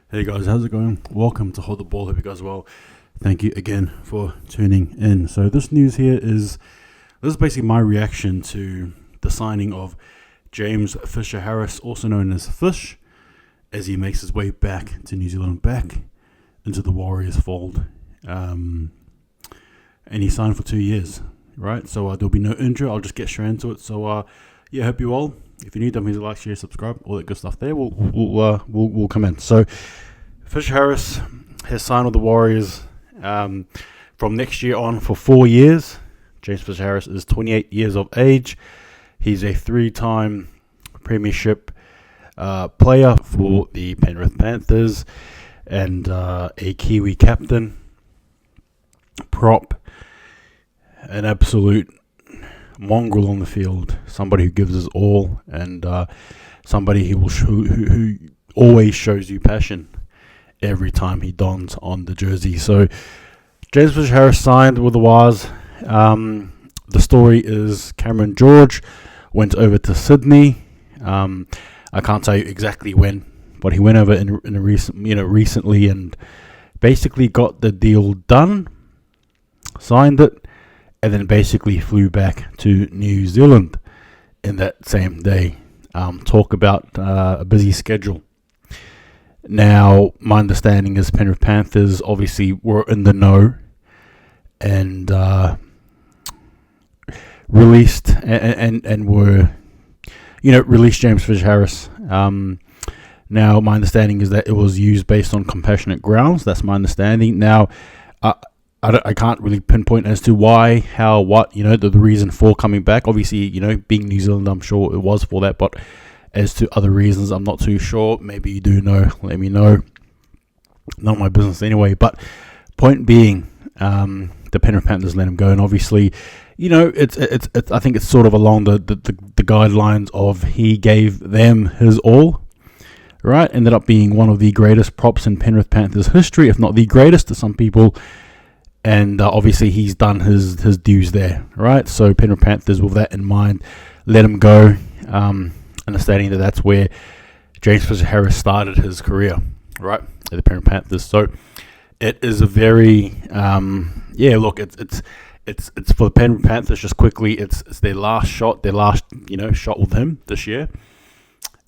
Hey guys, how's it going? Welcome to Hold the Ball. Hope you guys are well. Thank you again for tuning in. So this news here is basically my reaction to the signing of James Fisher Harris, also known as Fish, as he makes his way back to New Zealand, back into the Warriors fold. And he signed for 2 years, right? So there'll be no intro. I'll just get straight into it. So yeah, hope you all. If you need them, please like, share, subscribe, all that good stuff there. We'll come in. So Fisher Harris has signed with the Warriors from next year on for 4 years. James Fisher Harris is 28 years of age. He's a 3-time premiership player for the Penrith Panthers and a Kiwi captain, prop, an absolute mongrel on the field, somebody who gives his all, and somebody who always shows you passion every time he dons on the jersey. So James Fisher Harris signed with the Wars. The story is Cameron George went over to Sydney. I can't tell you exactly when, but he went over in a recently and basically got the deal done, signed it, and then basically flew back to New Zealand in that same day. Talk about a busy schedule. Now, my understanding is Penrith Panthers obviously were in the know and released and were, released James Fisher Harris. Now, my understanding is that it was used based on compassionate grounds. That's my understanding. Now, I can't really pinpoint as to why, how, what, the reason for coming back. Obviously, being New Zealand, I'm sure it was for that, but as to other reasons, I'm not too sure. Maybe you do know, let me know. Not my business anyway, but point being, the Penrith Panthers let him go, and obviously, it's I think it's sort of along the guidelines of he gave them his all, right? Ended up being one of the greatest props in Penrith Panthers history, if not the greatest to some people. And obviously he's done his dues there, right? So Penrith Panthers, with that in mind, let him go, understanding that that's where James Fisher Harris started his career, right, at the Penrith Panthers. So it is a very, look, it's for the Penrith Panthers. Just quickly, it's their last shot shot with him this year,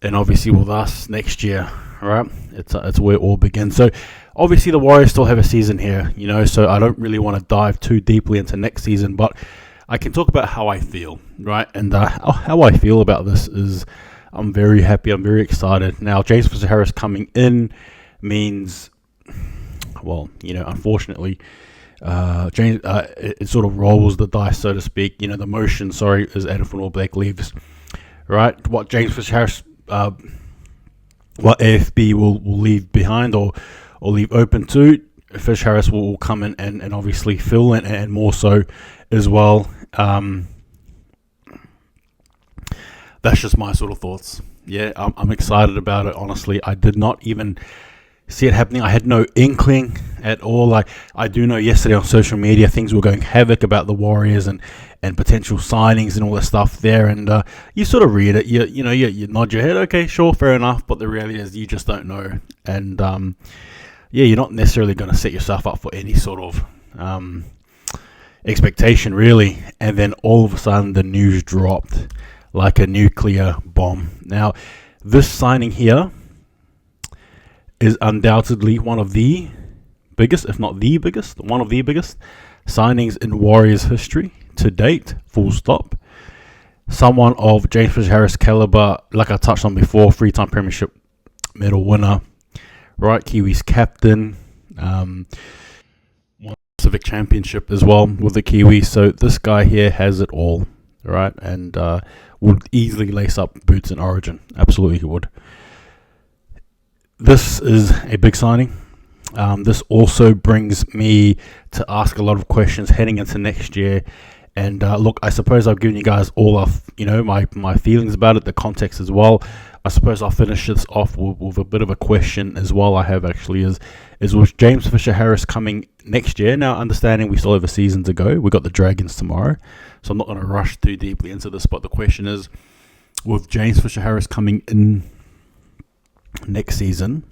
and obviously with us next year, right? It's where it all begins. So obviously the Warriors still have a season here, so I don't really want to dive too deeply into next season, but I can talk about how I feel, right? And how I feel about this is I'm very happy, I'm very excited. Now, James Fisher Harris coming in means, well, unfortunately, James, it sort of rolls the dice, so to speak. The motion, as Adam from All Black leaves, right? What James Fisher Harris, what AFB will leave behind or leave open to, Fish Harris will come in and obviously fill in, and more so as well. That's just my sort of thoughts. Yeah, I'm excited about it, honestly. I did not even see it happening. I had no inkling at all. Like, I do know yesterday on social media things were going havoc about the Warriors and potential signings and all that stuff there, and you sort of read it, you nod your head, okay, sure, fair enough, but the reality is you just don't know, and you're not necessarily going to set yourself up for any sort of expectation, really. And then all of a sudden the news dropped like a nuclear bomb. Now, this signing here is undoubtedly one of the biggest, if not the biggest, one of the biggest signings in Warriors history to date, full stop. Someone of James Fisher Harris caliber, like I touched on before, 3-time premiership medal winner, right? Kiwis captain, won the Pacific Championship as well with the Kiwis. So this guy here has it all, right? And would easily lace up boots in Origin. Absolutely he would. This is a big signing. This also brings me to ask a lot of questions heading into next year. And look, I suppose I've given you guys all of my feelings about it, the context as well. I suppose I'll finish this off with a bit of a question as well. I have actually is with James Fisher Harris coming next year. Now, understanding we still have a season to go. We've got the Dragons tomorrow, so I'm not going to rush too deeply into this. But the question is, with James Fisher Harris coming in next season,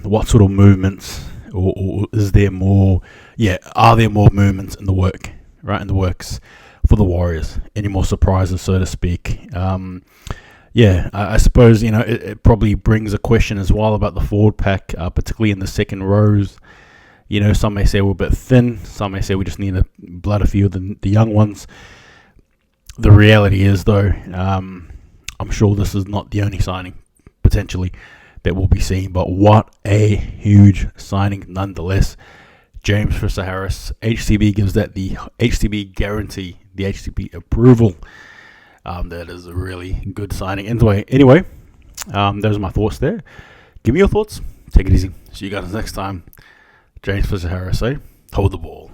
what sort of movements, or is there more? Yeah, are there more movements in the works for the Warriors? Any more surprises, so to speak? I suppose it probably brings a question as well about the forward pack, particularly in the second rows. Some may say we're a bit thin. Some may say we just need to blood a few of the young ones. The reality is, though, I'm sure this is not the only signing, potentially, that we'll be seeing. But what a huge signing nonetheless. James Fisher-Harris. HCB gives that the HCB guarantee, the HCB approval. That is a really good signing. Anyway, those are my thoughts there. Give me your thoughts. Take it easy. See you guys next time. James Fisher-Harris, hold the ball.